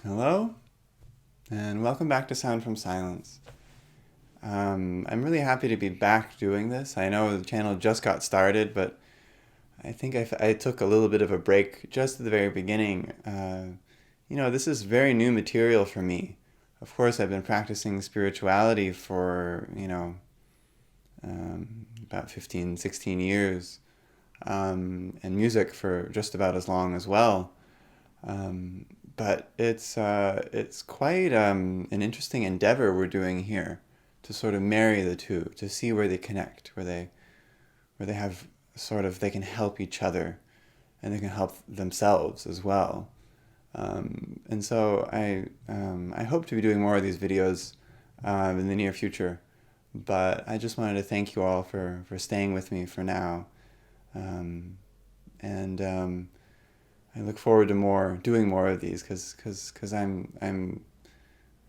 Hello, and welcome back to Sound from Silence. I'm really happy to be back doing this. I know the channel just got started, but I think I took a little bit of a break just at the very beginning. This is very new material for me. Of course, I've been practicing spirituality for, about 15, 16 years, and music for just about as long as well. But it's quite an interesting endeavor we're doing here to sort of marry the two, to see where they connect, where they have they can help each other, and they can help themselves as well. And so I hope to be doing more of these videos in the near future. But I just wanted to thank you all for staying with me for now, and I look forward to doing more of these because I'm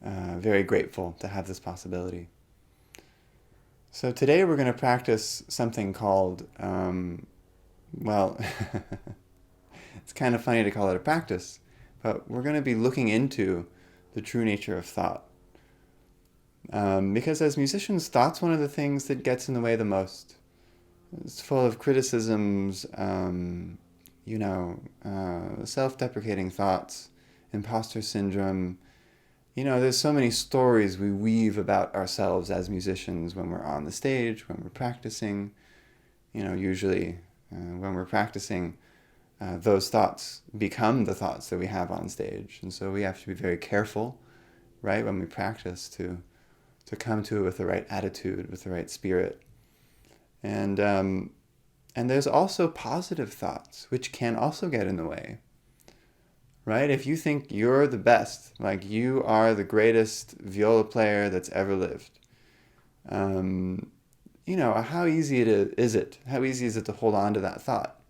very grateful to have this possibility. So today we're going to practice something called, well, it's kind of funny to call it a practice, but we're going to be looking into the true nature of thought. Because as musicians, thought's one of the things that gets in the way the most. It's full of criticisms, self-deprecating thoughts, imposter syndrome. There's so many stories we weave about ourselves as musicians when we're on the stage, when we're practicing. Usually when we're practicing, those thoughts become the thoughts that we have on stage. And so we have to be very careful, right, when we practice to come to it with the right attitude, with the right spirit. And there's also positive thoughts, which can also get in the way, right? If you think you're the best, like you are the greatest viola player that's ever lived, how easy is it? How easy is it to hold on to that thought?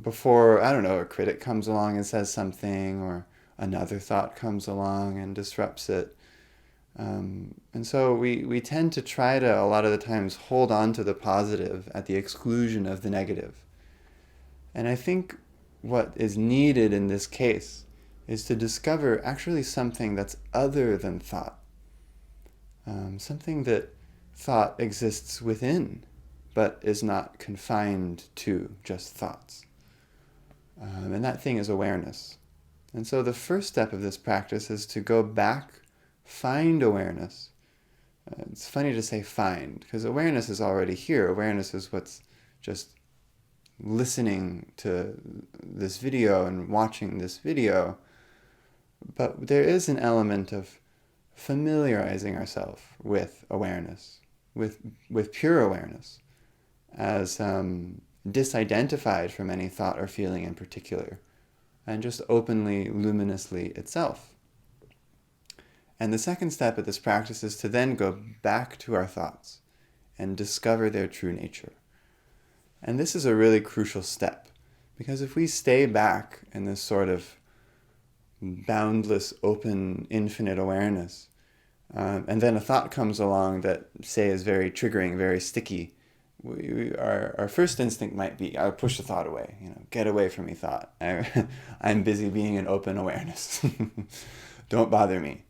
Before, I don't know, a critic comes along and says something, or another thought comes along and disrupts it. And so we tend to try to, a lot of the times, hold on to the positive at the exclusion of the negative. And I think what is needed in this case is to discover actually something that's other than thought. Something that thought exists within, but is not confined to just thoughts. And that thing is awareness. And so the first step of this practice is to go back, find awareness. It's funny to say find, because awareness is already here. Awareness is what's just listening to this video and watching this video. But there is an element of familiarizing ourselves with awareness, with pure awareness, as disidentified from any thought or feeling in particular, and just openly, luminously itself. And the second step of this practice is to then go back to our thoughts and discover their true nature. And this is a really crucial step, because if we stay back in this sort of boundless, open, infinite awareness, and then a thought comes along that, say, is very triggering, very sticky, our first instinct might be, I'll push the thought away, get away from me, thought. I'm busy being in open awareness. Don't bother me.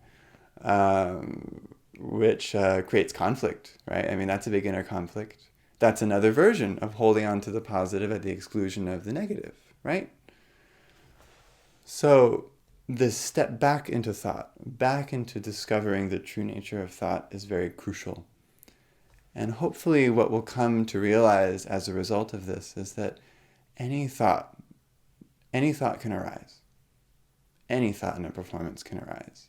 Which creates conflict, right? I mean, that's a big inner conflict. That's another version of holding on to the positive at the exclusion of the negative, right? So this step back into thought, back into discovering the true nature of thought, is very crucial. And hopefully what we'll come to realize as a result of this is that any thought can arise. Any thought in a performance can arise.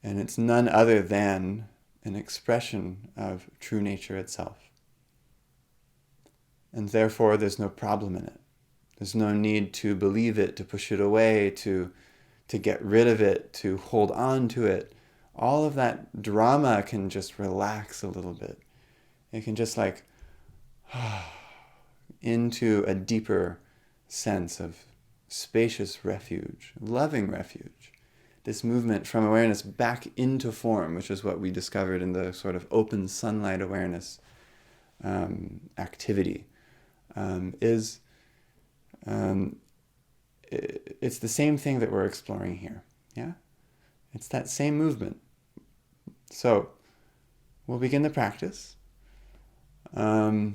And it's none other than an expression of true nature itself. And therefore, there's no problem in it. There's no need to believe it, to push it away, to get rid of it, to hold on to it. All of that drama can just relax a little bit. It can just into a deeper sense of spacious refuge, loving refuge. This movement from awareness back into form, which is what we discovered in the sort of open sunlight awareness activity, is it's the same thing that we're exploring here. Yeah? It's that same movement. So, we'll begin the practice. And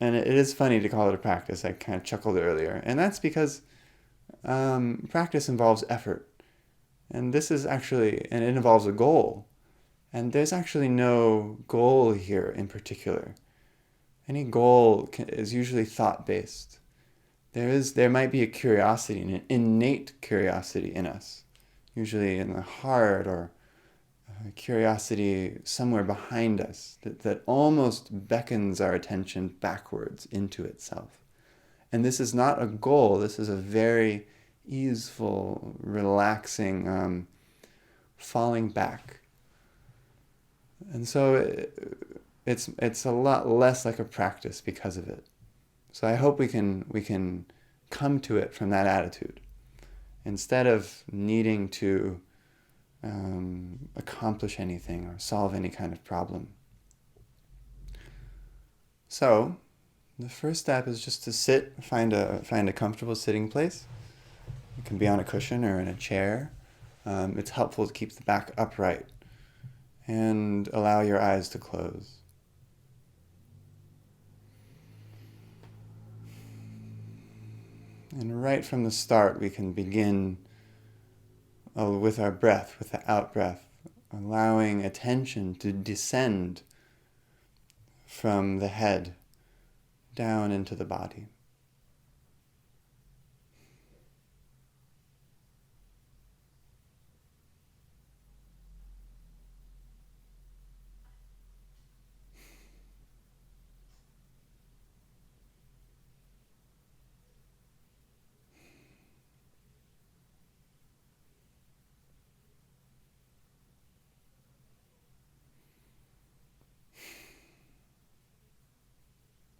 it is funny to call it a practice. I kind of chuckled earlier. And that's because practice involves effort. And this is actually, and it involves a goal. And there's actually no goal here in particular. Any goal is usually thought-based. There might be a curiosity, an innate curiosity in us, usually in the heart, or a curiosity somewhere behind us that almost beckons our attention backwards into itself. And this is not a goal. This is a very easeful, relaxing, falling back. And so it's a lot less like a practice because of it. So I hope we can come to it from that attitude, instead of needing to accomplish anything or solve any kind of problem. So the first step is just to sit, find a comfortable sitting place. It can be on a cushion or in a chair. It's helpful to keep the back upright and allow your eyes to close. And right from the start, we can begin with our breath, with the out-breath, allowing attention to descend from the head down into the body.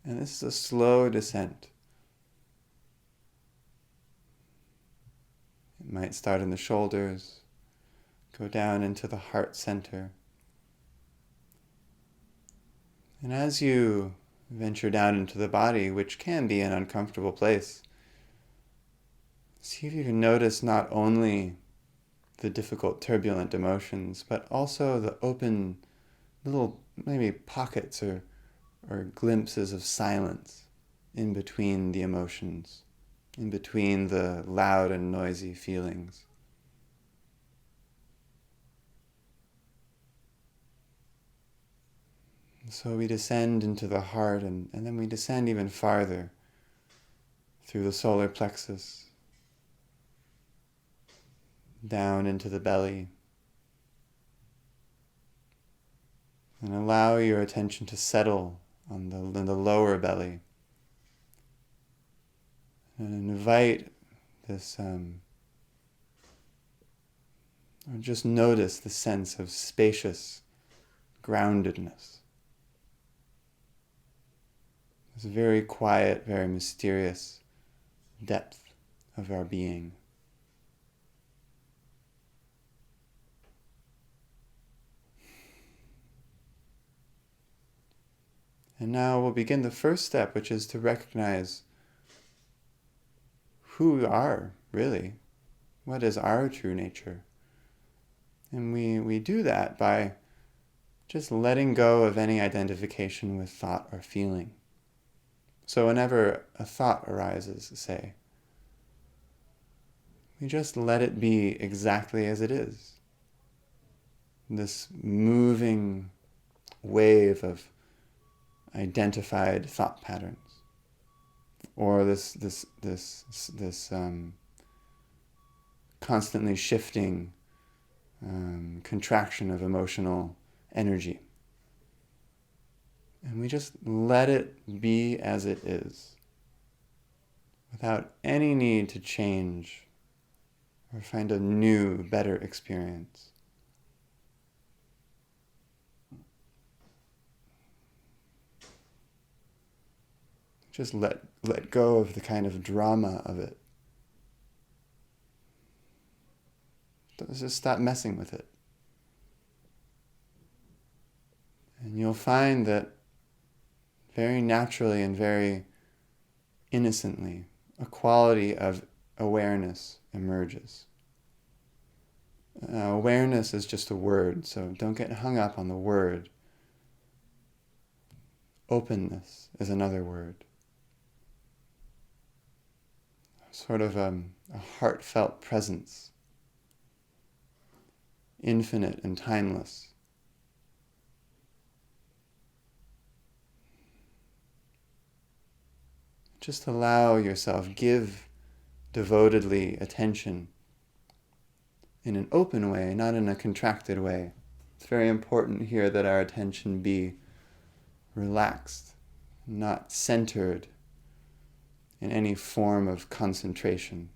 And this is a slow descent. It might start in the shoulders, go down into the heart center. And as you venture down into the body, which can be an uncomfortable place, see if you can notice not only the difficult, turbulent emotions, but also the open little maybe pockets or glimpses of silence in between the emotions, in between the loud and noisy feelings. So we descend into the heart, and then we descend even farther through the solar plexus, down into the belly, and allow your attention to settle on the lower belly, and invite this, or just notice the sense of spacious groundedness. This very quiet, very mysterious depth of our being. And now we'll begin the first step, which is to recognize who we are, really. What is our true nature? And we do that by just letting go of any identification with thought or feeling. So whenever a thought arises, say, we just let it be exactly as it is. This moving wave of identified thought patterns, or this constantly shifting contraction of emotional energy. And we just let it be as it is, without any need to change or find a new, better experience. Just let go of the kind of drama of it. Just stop messing with it. And you'll find that very naturally and very innocently, a quality of awareness emerges. Awareness is just a word, so don't get hung up on the word. Openness is another word. Sort of a heartfelt presence, infinite and timeless. Just allow yourself, give devotedly attention in an open way, not in a contracted way. It's very important here that our attention be relaxed, not centered in any form of concentration.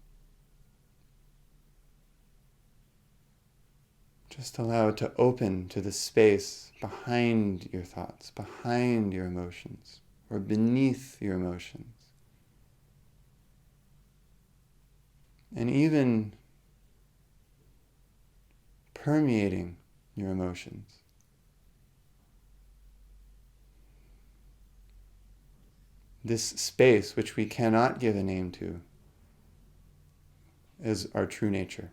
Just allow it to open to the space behind your thoughts, behind your emotions, or beneath your emotions. And even permeating your emotions. This space, which we cannot give a name to, is our true nature.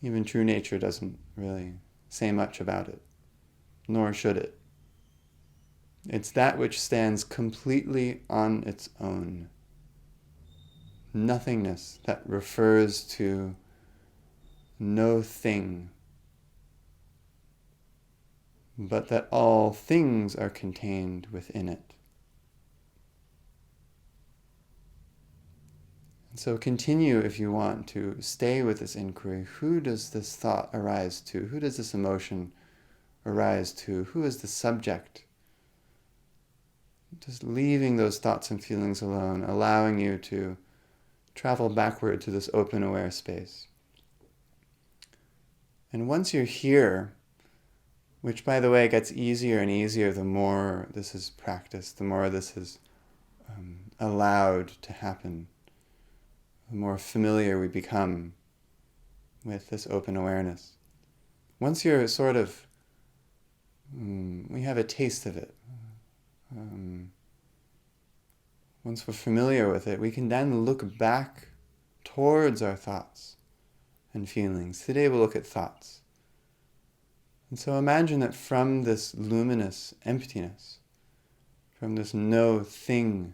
Even true nature doesn't really say much about it, nor should it. It's that which stands completely on its own. Nothingness that refers to no thing, but that all things are contained within it. And so continue, if you want, to stay with this inquiry. Who does this thought arise to? Who does this emotion arise to? Who is the subject? Just leaving those thoughts and feelings alone, allowing you to travel backward to this open, aware space. And once you're here, which, by the way, gets easier and easier the more this is practiced, the more this is allowed to happen, the more familiar we become with this open awareness. Once you're sort of, we have a taste of it. Once we're familiar with it, we can then look back towards our thoughts and feelings. Today we'll look at thoughts. And so imagine that from this luminous emptiness, from this no thingness,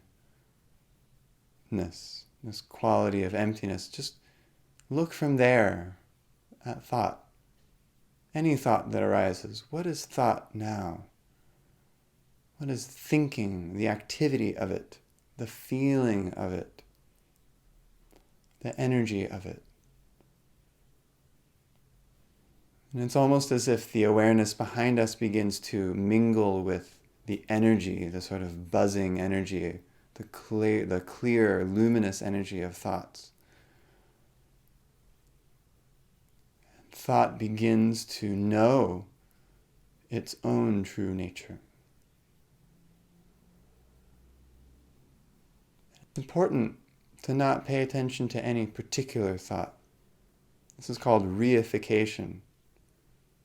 this quality of emptiness, just look from there at thought. Any thought that arises. What is thought now? What is thinking, the activity of it, the feeling of it, the energy of it? And it's almost as if the awareness behind us begins to mingle with the energy, the sort of buzzing energy, the clear, luminous energy of thoughts. Thought begins to know its own true nature. It's important to not pay attention to any particular thought. This is called reification,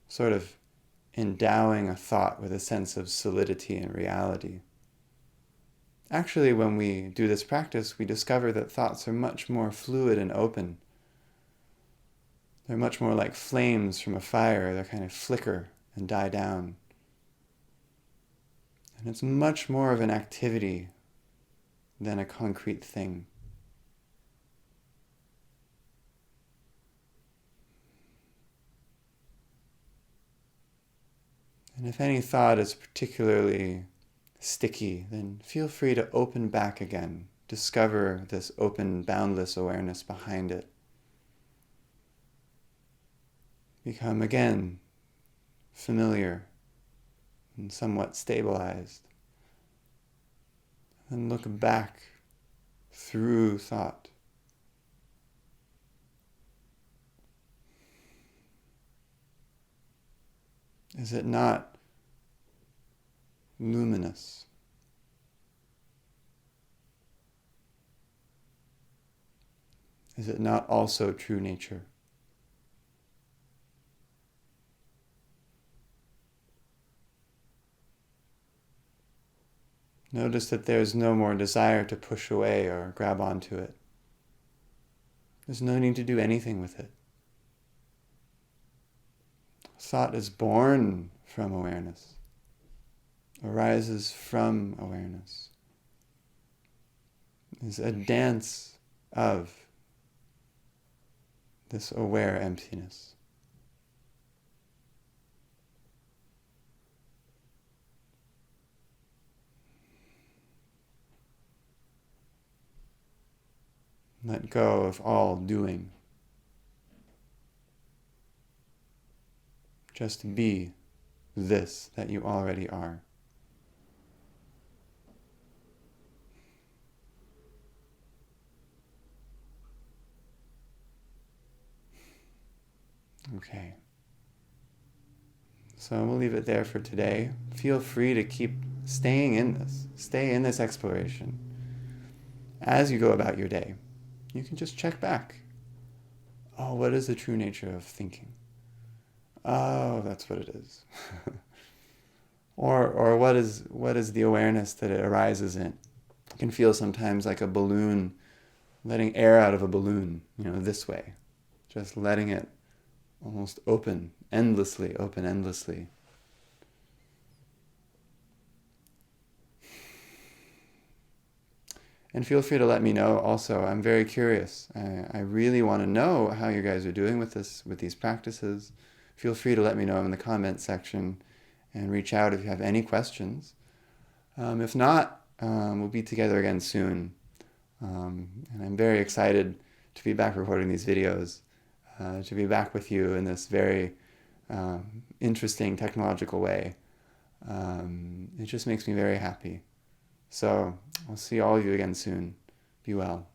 sort of endowing a thought with a sense of solidity and reality. Actually, when we do this practice, we discover that thoughts are much more fluid and open. They're much more like flames from a fire. They kind of flicker and die down. And it's much more of an activity than a concrete thing. And if any thought is particularly sticky, then feel free to open back again. Discover this open, boundless awareness behind it. Become again familiar and somewhat stabilized. And look back through thought. Is it not luminous? Is it not also true nature? Notice that there's no more desire to push away or grab onto it. There's no need to do anything with it. Thought is born from awareness, arises from awareness, is a dance of this aware emptiness. Let go of all doing. Just be this that you already are. Okay. So we'll leave it there for today. Feel free to keep staying in this. Stay in this exploration. As you go about your day, you can just check back. Oh, what is the true nature of thinking? Oh, that's what it is. or what is the awareness that it arises in? It can feel sometimes like a balloon, letting air out of a balloon, this way. Just letting it almost open endlessly. And feel free to let me know also. I'm very curious. I really want to know how you guys are doing with these practices. Feel free to let me know in the comment section and reach out if you have any questions. If not, we'll be together again soon. And I'm very excited to be back recording these videos, to be back with you in this very interesting technological way. It just makes me very happy. So I'll see all of you again soon. Be well.